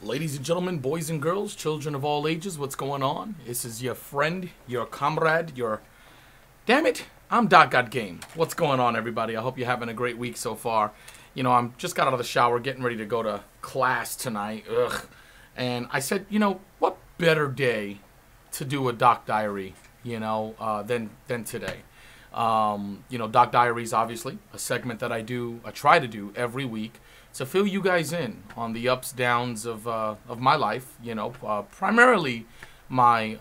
Ladies and gentlemen, boys and girls, children of all ages, what's going on? This is your friend, your comrade, your... Damn it, I'm Docgotgame. What's going on, everybody? I hope you're having a great week so far. You know, I'm just got out of the shower, getting ready to go to class tonight. Ugh. And I said, you know, what better day to do a doc diary, you know, than today. You know, Doc Diaries, obviously, a segment that I try to do every week to fill you guys in on the ups, downs of my life, you know, primarily my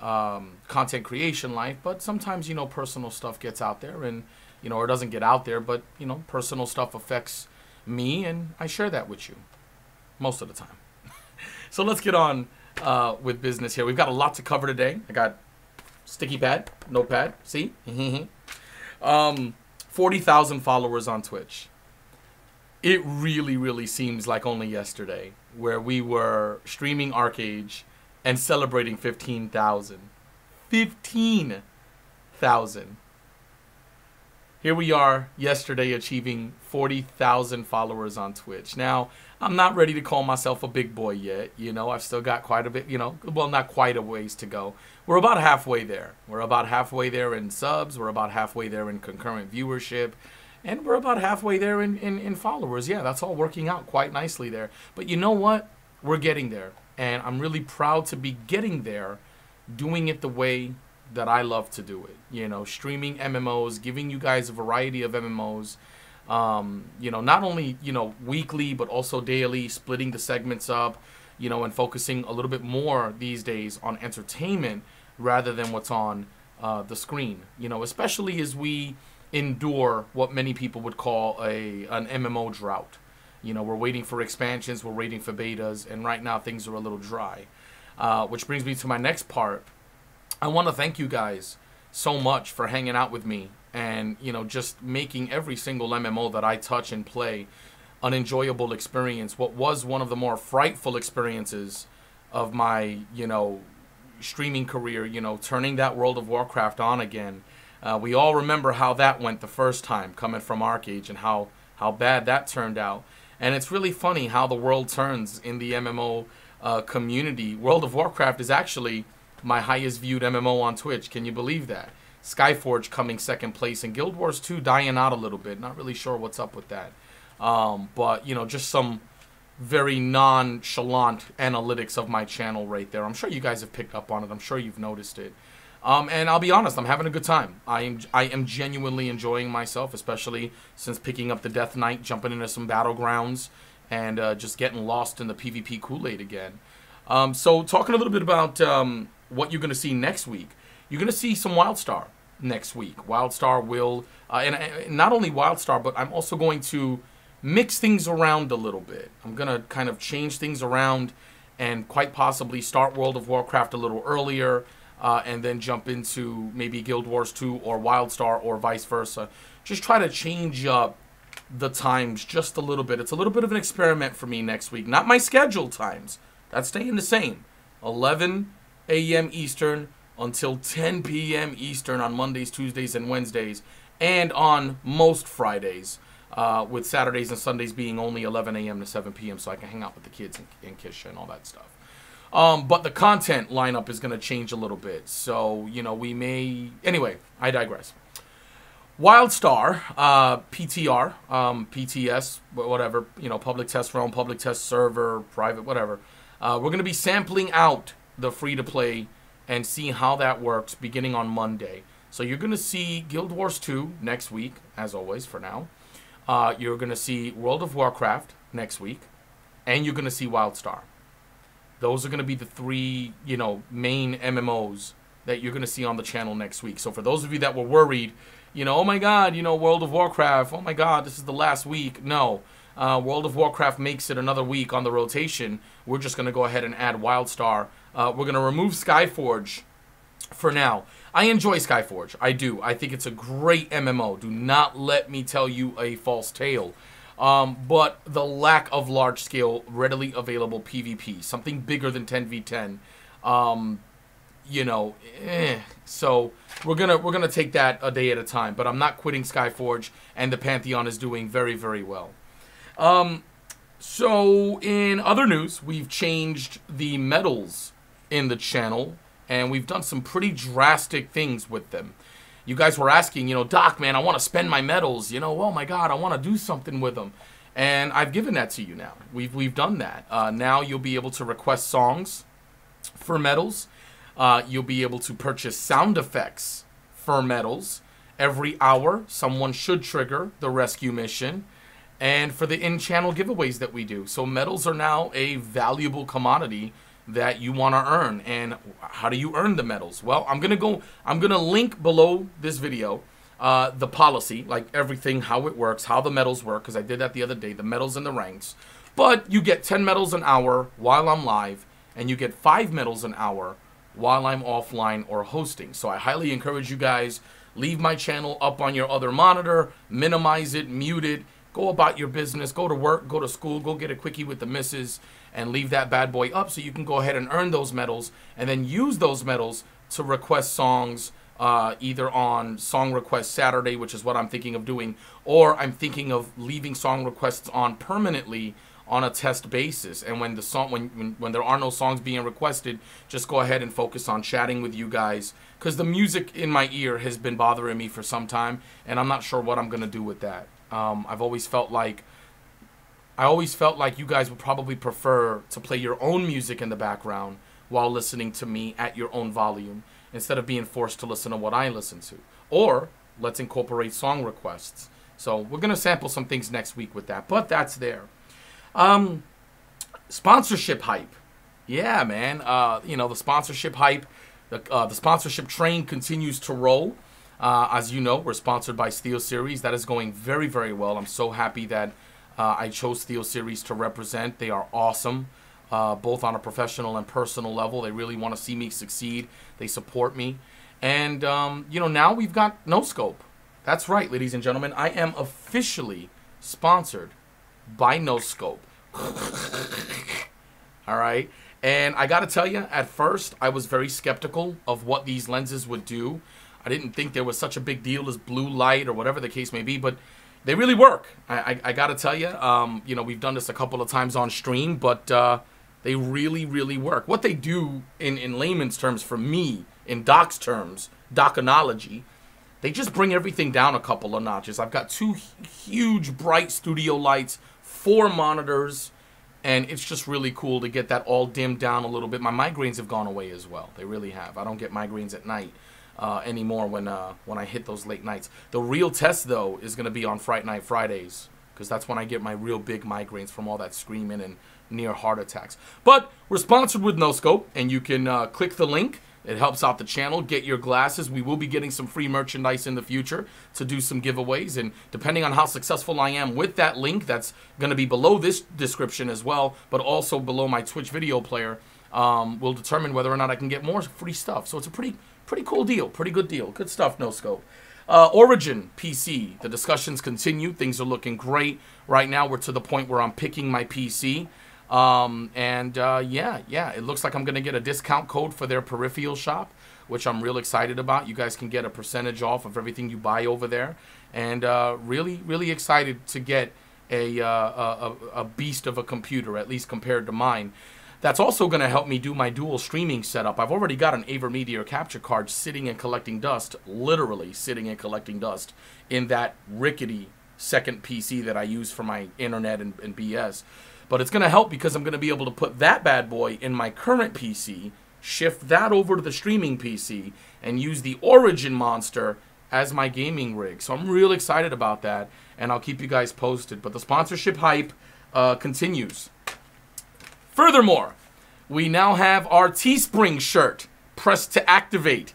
content creation life, but sometimes, you know, personal stuff gets out there and, you know, or doesn't get out there, but, you know, personal stuff affects me and I share that with you most of the time. So let's get on with business here. We've got a lot to cover today. I got sticky pad, notepad, see? 40,000 followers on Twitch. It really seems like only yesterday where we were streaming Arcade and celebrating 15,000. 15,000. Here we are yesterday achieving 40,000 followers on Twitch. Now, I'm not ready to call myself a big boy yet. You know, I've still got quite a bit, you know, well, not quite a ways to go. We're about halfway there. We're about halfway there in subs. We're about halfway there in concurrent viewership. And we're about halfway there in followers. Yeah, that's all working out quite nicely there. But you know what? We're getting there. And I'm really proud to be getting there, doing it the way that I love to do it. You know, streaming MMOs, giving you guys a variety of MMOs. You know, not only, you know, weekly, but also daily, splitting the segments up, you know, and focusing a little bit more these days on entertainment rather than what's on the screen. You know, especially as we endure what many people would call an MMO drought. You know, we're waiting for expansions, we're waiting for betas, and right now things are a little dry. Which brings me to my next part. I want to thank you guys so much for hanging out with me and, you know, just making every single MMO that I touch and play an enjoyable experience. What was one of the more frightful experiences of my, you know, streaming career, you know, turning that World of Warcraft on again. We all remember how that went the first time coming from Arcade and how bad that turned out. And it's really funny how the world turns in the MMO community. World of Warcraft is actually my highest viewed MMO on Twitch. Can you believe that? Skyforge coming second place and Guild Wars 2 dying out a little bit. Not really sure what's up with that. But, you know, just some very nonchalant analytics of my channel right there. I'm sure you guys have picked up on it. I'm sure you've noticed it. And I'll be honest, I'm having a good time. I am genuinely enjoying myself, especially since picking up the Death Knight, jumping into some battlegrounds, and just getting lost in the PvP Kool-Aid again. So talking a little bit about what you're going to see next week. You're going to see some Wildstar next week. Wildstar will, and not only Wildstar, but I'm also going to mix things around a little bit. I'm going to kind of change things around and quite possibly start World of Warcraft a little earlier, and then jump into maybe Guild Wars 2 or Wildstar or vice versa. Just try to change up the times just a little bit. It's a little bit of an experiment for me next week. Not my scheduled times. That's staying the same. 11 a.m. Eastern until 10 p.m. Eastern on Mondays, Tuesdays, and Wednesdays. And on most Fridays, with Saturdays and Sundays being only 11 a.m. to 7 p.m. so I can hang out with the kids and Kisha and all that stuff. But the content lineup is going to change a little bit. So, you know, we may... Anyway, I digress. Wildstar, PTR, PTS, whatever, you know, public test realm, public test server, private, whatever. We're going to be sampling out the free-to-play and see how that works beginning on Monday. So you're going to see Guild Wars 2 next week, as always, for now. You're going to see World of Warcraft next week. And you're going to see Wildstar. Those are going to be the three, you know, main MMOs that you're going to see on the channel next week. So for those of you that were worried, you know, oh my God, you know, World of Warcraft, oh my God, this is the last week. No, World of Warcraft makes it another week on the rotation. We're just going to go ahead and add Wildstar. We're going to remove Skyforge for now. I enjoy Skyforge. I do. I think it's a great MMO. Do not let me tell you a false tale. But the lack of large-scale, readily available PvP, something bigger than 10v10, you know, So we're gonna take that a day at a time. But I'm not quitting Skyforge, and the Pantheon is doing very, very well. So, in other news, we've changed the medals in the channel, and we've done some pretty drastic things with them. You guys were asking, Doc, man, I want to spend my medals. Oh my God, I want to do something with them. And I've given that to you now. We've done that. Now you'll be able to request songs for medals. You'll be able to purchase sound effects for medals. Every hour, someone should trigger the rescue mission. And for the in-channel giveaways that we do. So medals are now a valuable commodity that you want to earn. And how do you earn the medals? Well, I'm gonna link below this video the policy, like everything, how it works, how the medals work, because I did that the other day, the medals and the ranks. But you get 10 medals an hour while I'm live, and you get 5 medals an hour while I'm offline or hosting. So I highly encourage you guys, leave my channel up on your other monitor, minimize it, mute it, go about your business, go to work, go to school, go get a quickie with the missus, and leave that bad boy up so you can go ahead and earn those medals, and then use those medals to request songs either on Song Request Saturday, which is what I'm thinking of doing, or I'm thinking of leaving song requests on permanently on a test basis. And when the song, when there are no songs being requested, just go ahead and focus on chatting with you guys, because the music in my ear has been bothering me for some time, and I'm not sure what I'm gonna do with that. I always felt like you guys would probably prefer to play your own music in the background while listening to me at your own volume, instead of being forced to listen to what I listen to. Or let's incorporate song requests. So we're gonna sample some things next week with that, but that's there. Sponsorship hype. Yeah, man. The sponsorship hype, the sponsorship train continues to roll. As you know, we're sponsored by SteelSeries. That is going very, very well. I'm so happy that I chose SteelSeries to represent. They are awesome, both on a professional and personal level. They really want to see me succeed. They support me. And, now we've got No Scope. That's right, ladies and gentlemen. I am officially sponsored by No Scope. All right. And I got to tell you, at first, I was very skeptical of what these lenses would do. I didn't think there was such a big deal as blue light or whatever the case may be, but they really work. I got to tell you, we've done this a couple of times on stream, but they really, really work. What they do in layman's terms for me, in Doc's terms, Doconology, they just bring everything down a couple of notches. I've got 2 huge bright studio lights, 4 monitors, and it's just really cool to get that all dimmed down a little bit. My migraines have gone away as well. They really have. I don't get migraines at night anymore when I hit those late nights. The real test, though, is going to be on Fright Night Fridays, because that's when I get my real big migraines from all that screaming and near heart attacks. But we're sponsored with No Scope, and you can click the link. It helps out the channel. Get your glasses. We will be getting some free merchandise in the future to do some giveaways. And depending on how successful I am with that link, that's going to be below this description as well, but also below my Twitch video player, will determine whether or not I can get more free stuff. So it's a pretty cool deal. Pretty good deal. Good stuff, No Scope. Origin PC. The discussions continue. Things are looking great. Right now, we're to the point where I'm picking my PC. Yeah, it looks like I'm going to get a discount code for their peripheral shop, which I'm real excited about. You guys can get a percentage off of everything you buy over there. And really, really excited to get a beast of a computer, at least compared to mine. That's also going to help me do my dual streaming setup. I've already got an AverMedia capture card sitting and collecting dust, literally sitting and collecting dust, in that rickety second PC that I use for my internet and BS. But it's going to help because I'm going to be able to put that bad boy in my current PC, shift that over to the streaming PC, and use the Origin monster as my gaming rig. So I'm real excited about that, and I'll keep you guys posted. But the sponsorship hype continues. Furthermore, we now have our Teespring shirt, pressed to activate.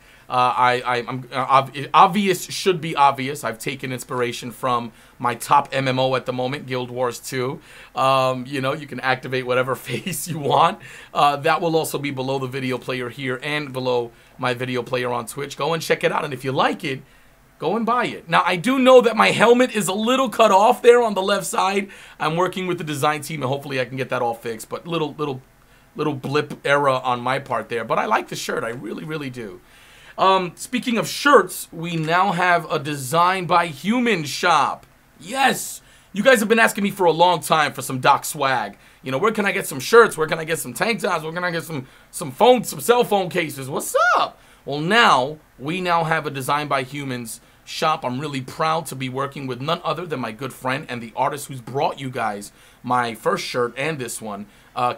Obvious should be obvious. I've taken inspiration from my top MMO at the moment, Guild Wars 2. You can activate whatever face you want. That will also be below the video player here and below my video player on Twitch. Go and check it out, and if you like it, go and buy it. Now, I do know that my helmet is a little cut off there on the left side. I'm working with the design team, and hopefully I can get that all fixed. But little blip error on my part there. But I like the shirt. I really, really do. Speaking of shirts, we now have a Design by Human shop. Yes, You guys have been asking me for a long time for some Doc swag. You know, where can I get some shirts? Where can I get some tank tops? Where can I get some cell phone cases? What's up? Well, we now have a Designed by Humans shop. I'm really proud to be working with none other than my good friend and the artist who's brought you guys my first shirt and this one,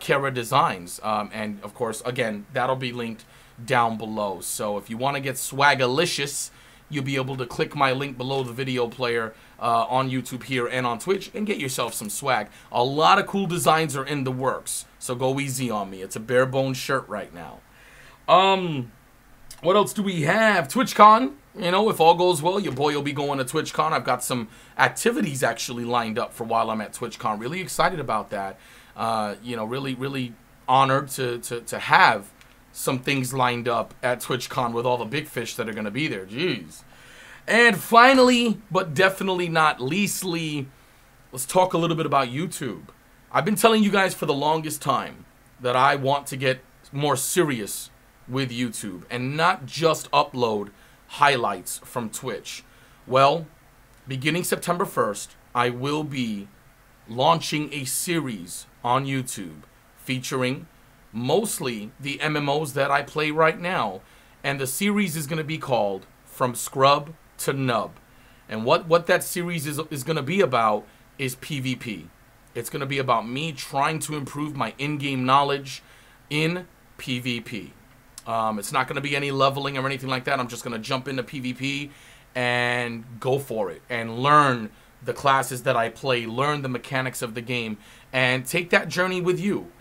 Kara Designs. And, of course, again, that'll be linked down below. So if you want to get swagalicious, you'll be able to click my link below the video player on YouTube here and on Twitch and get yourself some swag. A lot of cool designs are in the works, so go easy on me. It's a bare bones shirt right now. What else do we have? TwitchCon. You know, if all goes well, your boy will be going to TwitchCon. I've got some activities actually lined up for while I'm at TwitchCon. Really excited about that. You know, really honored to have some things lined up at TwitchCon with all the big fish that are going to be there. Jeez. And finally, but definitely not leastly, let's talk a little bit about YouTube. I've been telling you guys for the longest time that I want to get more serious with YouTube and not just upload highlights from Twitch. Well, beginning September 1st, I will be launching a series on YouTube featuring mostly the MMOs that I play right now. And the series is going to be called From Scrub to Nub. And what that series is going to be about is PvP. It's going to be about me trying to improve my in-game knowledge in PvP. It's not going to be any leveling or anything like that. I'm just going to jump into PvP and go for it and learn the classes that I play, learn the mechanics of the game, and take that journey with you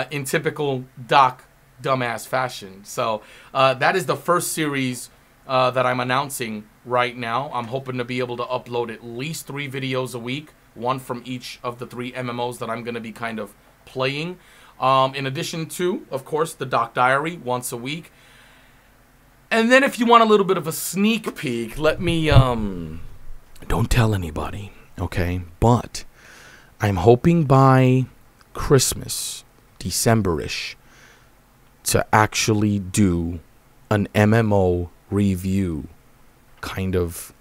in typical Doc dumbass fashion. So that is the first series that I'm announcing right now. I'm hoping to be able to upload at least 3 videos a week, one from each of the 3 MMOs that I'm going to be kind of playing. In addition to, of course, the Doc Diary once a week. And then if you want a little bit of a sneak peek, let me, don't tell anybody, okay? But I'm hoping by Christmas, December-ish, to actually do an MMO review kind of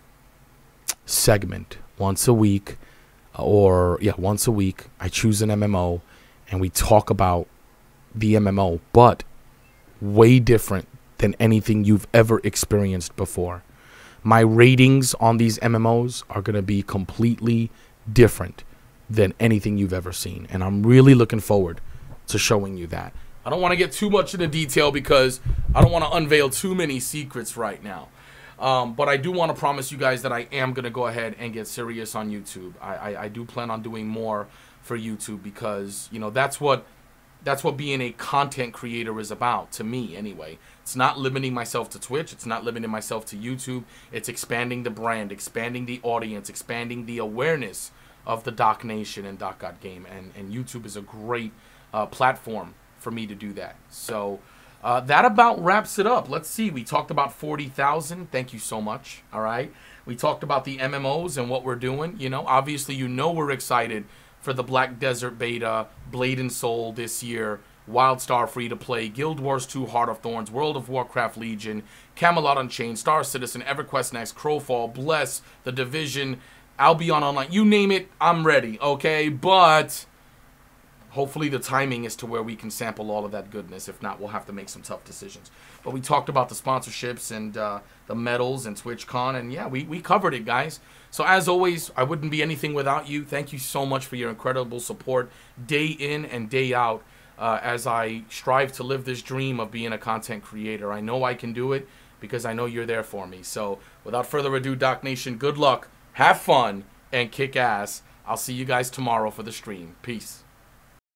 segment once a week. Once a week, I choose an MMO and we talk about the MMO, but way different than anything you've ever experienced before. My ratings on these MMOs are going to be completely different than anything you've ever seen. And I'm really looking forward to showing you that. I don't want to get too much into detail because I don't want to unveil too many secrets right now. But I do want to promise you guys that I am going to go ahead and get serious on YouTube. I do plan on doing more for YouTube because, you know, that's what being a content creator is about, to me anyway. It's not limiting myself to Twitch. It's not limiting myself to YouTube. It's expanding the brand, expanding the audience, expanding the awareness of the Doc Nation and Docgotgame. And YouTube is a great platform for me to do that. So that about wraps it up. Let's see. We talked about 40,000. Thank you so much. All right. We talked about the MMOs and what we're doing. You know, obviously, you know, we're excited for the Black Desert Beta, Blade and Soul this year, Wildstar Free to Play, Guild Wars 2 Heart of Thorns, World of Warcraft Legion, Camelot Unchained, Star Citizen, EverQuest Next, Crowfall, Bless, The Division, Albion Online. You name it, I'm ready, okay? But hopefully the timing is to where we can sample all of that goodness. If not, we'll have to make some tough decisions. But we talked about the sponsorships and the medals and TwitchCon, and yeah, we covered it, guys. So as always, I wouldn't be anything without you. Thank you so much for your incredible support day in and day out as I strive to live this dream of being a content creator. I know I can do it because I know you're there for me. So without further ado, Doc Nation, good luck, have fun, and kick ass. I'll see you guys tomorrow for the stream. Peace.